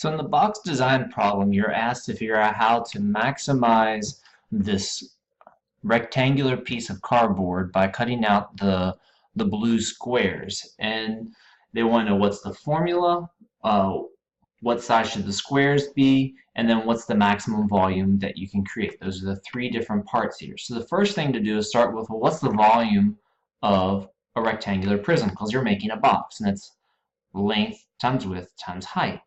So in the box design problem, you're asked to figure out how to maximize this rectangular piece of cardboard by cutting out the blue squares. And they want to know what's the formula, uh, what size should the squares be, and then what's the maximum volume that you can create. Those are the three different parts here. So the first thing to do is start with, well, what's the volume of a rectangular prism? Because you're making a box, and it's length times width times height.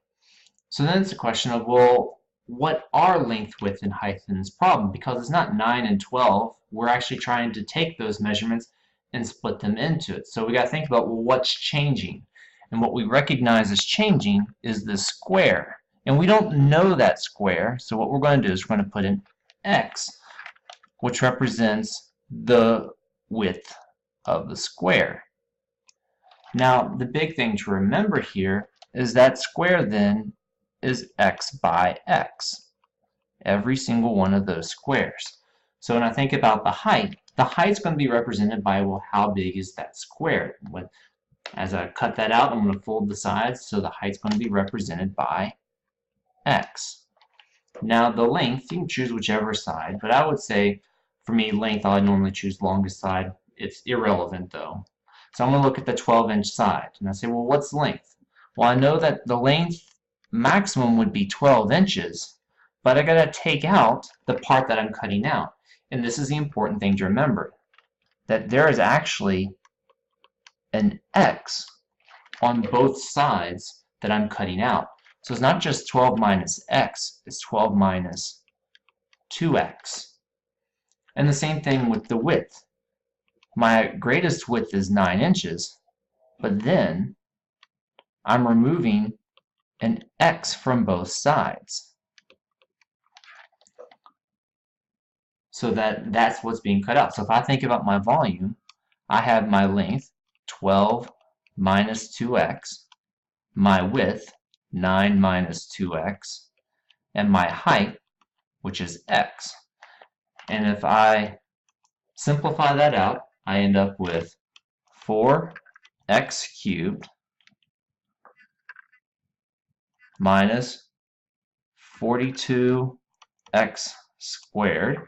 So then it's a question of, well, what are length, width, and height in this problem? Because it's not 9 and 12. We're actually trying to take those measurements and split them into it. So we got to think about, well, what's changing? And what we recognize as changing is the square. And we don't know that square, so what we're going to do is we're going to put in x, which represents the width of the square. Now, the big thing to remember here is that square then is x by x, every single one of those squares. So when I think about the height's going to be represented by, well, how big is that square? As I cut that out, I'm going to fold the sides, so the height's going to be represented by x. Now the length, you can choose whichever side, but I would say, for me, length, I normally choose longest side. It's irrelevant though. So I'm going to look at the 12-inch side, and I say, well, what's length? Well, I know that the length maximum would be 12 inches, but I got to take out the part that I'm cutting out. And this is the important thing to remember, that there is actually an x on both sides that I'm cutting out. So it's not just 12 minus x, it's 12 minus 2x. And the same thing with the width. My greatest width is 9 inches, but then I'm removing an x from both sides. So that's what's being cut out. So if I think about my volume, I have my length, 12 minus 2x, my width, 9 minus 2x, and my height, which is x. And if I simplify that out, I end up with 4x cubed minus 42x squared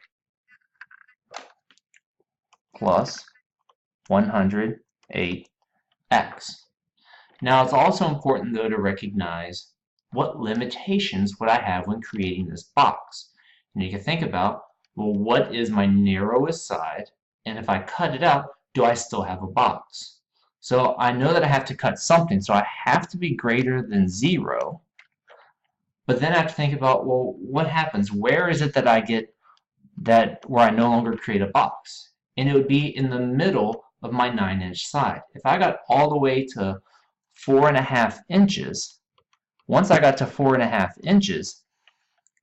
plus 108x. Now it's also important though to recognize what limitations would I have when creating this box. And you can think about, well, what is my narrowest side? And if I cut it out, do I still have a box? So I know that I have to cut something, so I have to be greater than 0. But then I have to think about, well, what happens? Where is it that I get that where I no longer create a box? And it would be in the middle of my 9-inch side. If I got all the way to 4.5 inches, once I got to 4.5 inches,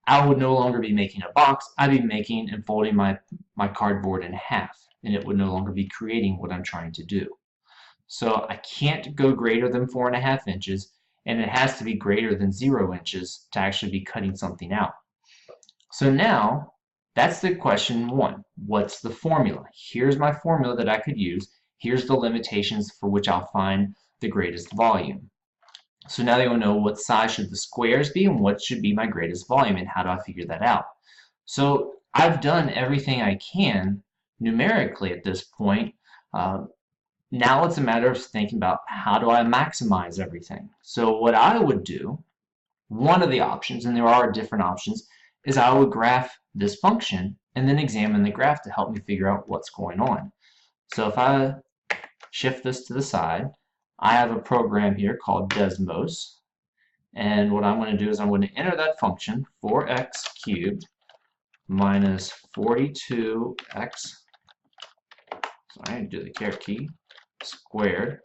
I would no longer be making a box. I'd be making and folding my cardboard in half, and it would no longer be creating what I'm trying to do. So I can't go greater than 4.5 inches, and it has to be greater than 0 inches to actually be cutting something out. So now, that's the question 1. What's the formula? Here's my formula that I could use. Here's the limitations for which I'll find the greatest volume. So now they will know what size should the squares be and what should be my greatest volume, and how do I figure that out. So I've done everything I can numerically at this point. Now it's a matter of thinking about, how do I maximize everything? So what I would do, one of the options, and there are different options, is I would graph this function and then examine the graph to help me figure out what's going on. So if I shift this to the side, I have a program here called Desmos, and what I'm going to do is I'm going to enter that function, 4x cubed minus 42x, sorry, do the caret key, squared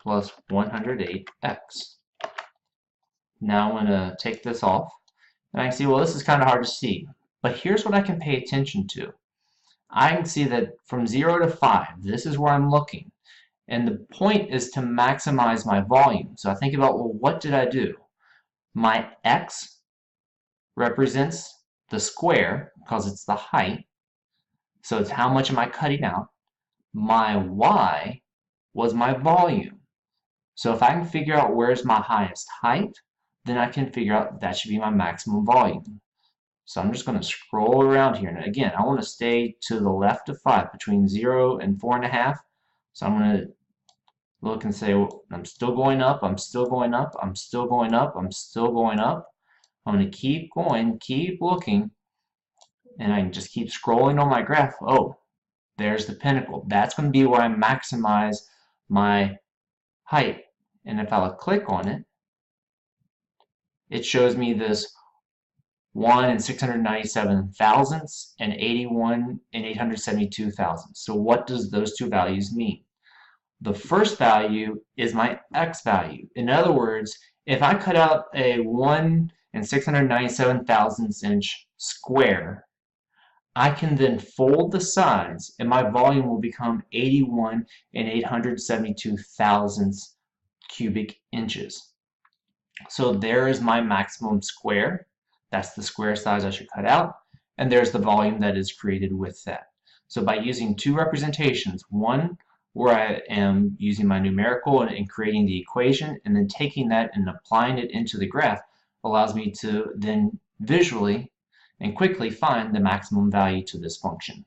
plus 108x. Now I'm going to take this off, and I can see, well, this is kind of hard to see, but here's what I can pay attention to. I can see that from 0 to 5, this is where I'm looking. And the point is to maximize my volume. So I think about, well, what did I do? My x represents the square because it's the height. So it's how much am I cutting out. My y was my volume. So if I can figure out where's my highest height, then I can figure out that should be my maximum volume. So I'm just going to scroll around here. And again, I want to stay to the left of 5, between 0 and 4.5. So I'm going to look and say, well, I'm still going up, I'm still going up, I'm still going up, I'm still going up. I'm going to keep going, keep looking, and I can just keep scrolling on my graph. Oh, there's the pinnacle. That's going to be where I maximize my height. And if I'll click on it, it shows me this 1 in 697 thousandths and 81 in 872 thousandths. So what does those two values mean? The first value is my x value. In other words, if I cut out a 1 in 697 thousandths inch square, I can then fold the sides and my volume will become 81 in 872 thousandths cubic inches. So there is my maximum square. That's the square size I should cut out. And there's the volume that is created with that. So by using two representations, one where I am using my numerical and creating the equation, and then taking that and applying it into the graph, allows me to then visually and quickly find the maximum value to this function.